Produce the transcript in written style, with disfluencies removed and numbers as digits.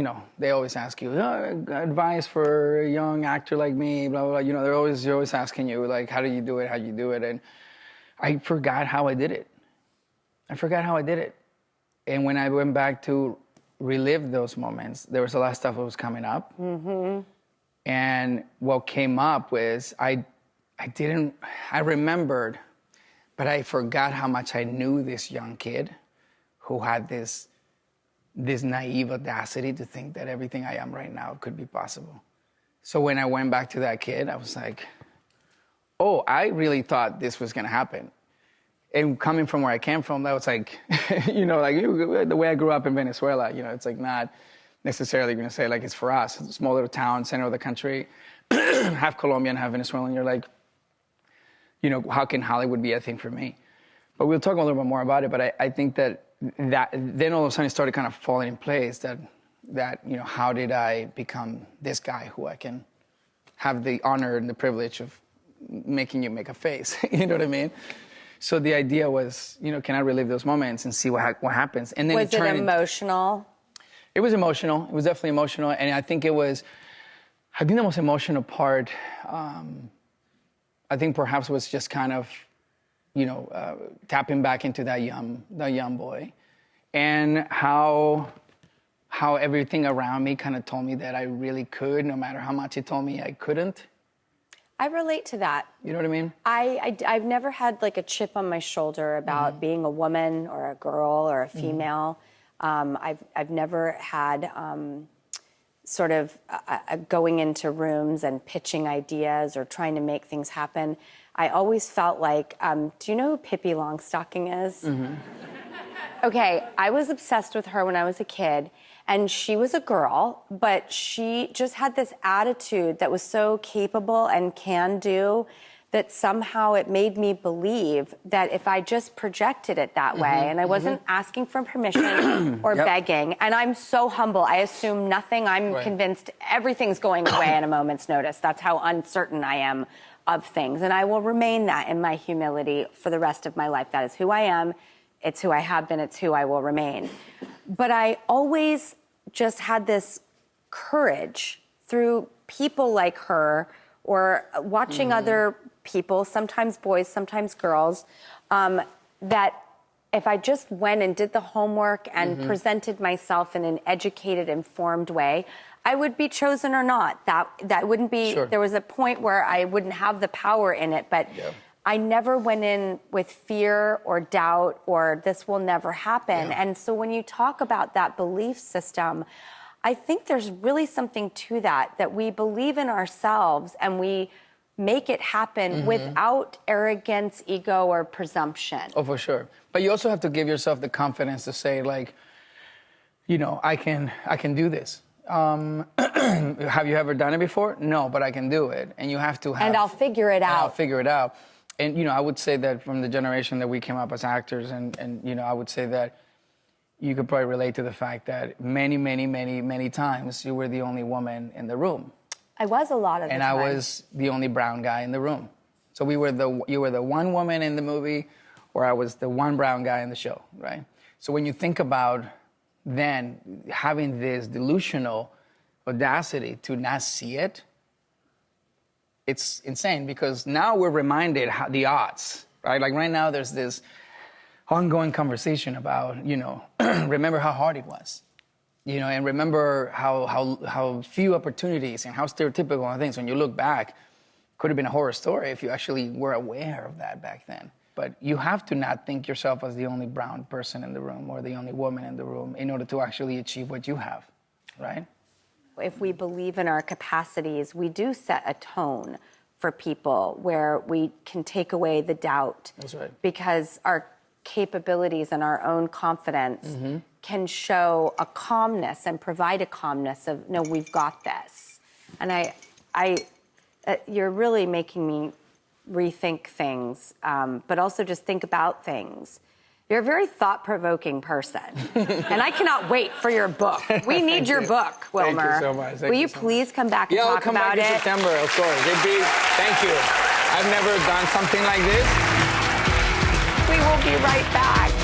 You know, they always ask you, advice for a young actor like me, blah, blah, blah. You know, they're always asking you, like, how do you do it, how do you do it? And I forgot how I did it. And when I went back to relive those moments, there was a lot of stuff that was coming up. Mm-hmm. And what came up was I remembered, but I forgot how much I knew this young kid who had this naive audacity to think that everything I am right now could be possible. So when I went back to that kid, I was like, oh, I really thought this was gonna happen. And coming from where I came from, that was like, you know, like the way I grew up in Venezuela, you know, it's like not necessarily gonna say like it's for us. It's a small little town, center of the country, half Colombian, half Venezuelan. You're like, you know, how can Hollywood be a thing for me? But we'll talk a little bit more about it, but I think that then all of a sudden it started kind of falling in place that, you know, how did I become this guy who I can have the honor and the privilege of making you make a face, you know what I mean? So the idea was, you know, can I relive those moments and see what happens? And then was it emotional? It was emotional. It was definitely emotional. And I think the most emotional part, I think perhaps was just kind of, you know, tapping back into that young boy, and how everything around me kind of told me that I really could, no matter how much it told me I couldn't. I relate to that. You know what I mean? I've never had like a chip on my shoulder about being a woman or a girl or a female. I've never had sort of going into rooms and pitching ideas or trying to make things happen. I always felt like, do you know who Pippi Longstocking is? Mm-hmm. Okay, I was obsessed with her when I was a kid, and she was a girl, but she just had this attitude that was so capable and can do that somehow it made me believe that if I just projected it that way, and I wasn't asking for permission or begging, and I'm so humble, I assume nothing, I'm convinced everything's going away at a moment's notice. That's how uncertain I am of things, and I will remain that in my humility for the rest of my life. That is who I am, it's who I have been, it's who I will remain. But I always just had this courage through people like her, or watching other people, sometimes boys, sometimes girls, that if I just went and did the homework and presented myself in an educated, informed way, I would be chosen or not. That wouldn't be, there was a point where I wouldn't have the power in it, but I never went in with fear or doubt or this will never happen. And so when you talk about that belief system, I think there's really something to that we believe in ourselves and we make it happen without arrogance, ego, or presumption. Oh, for sure. But you also have to give yourself the confidence to say, like, you know, I can do this. Have you ever done it before? No, but I can do it. And you have to have... And I'll figure it out. I'll figure it out. And, you know, I would say that from the generation that we came up as actors, and you know, I would say that you could probably relate to the fact that many times you were the only woman in the room. I was a lot of the time. And I was the only brown guy in the room. So you were the one woman in the movie, or I was the one brown guy in the show, right? So when you think about then having this delusional audacity to not see it, it's insane, because now we're reminded how the odds, right? Like right now there's this ongoing conversation about, you know, remember how hard it was, you know, and remember how few opportunities and how stereotypical things, when you look back, could have been a horror story if you actually were aware of that back then. But you have to not think yourself as the only brown person in the room or the only woman in the room in order to actually achieve what you have, right? If we believe in our capacities, we do set a tone for people where we can take away the doubt. That's right. Because our capabilities and our own confidence can show a calmness and provide a calmness of, no, we've got this. And you're really making me rethink things, but also just think about things. You're a very thought-provoking person, and I cannot wait for your book. We need your book, Wilmer. Thank you so much. Will you please come back and talk about it? Yeah, I'll come back in September, of course. Thank you. I've never done something like this. We will be right back.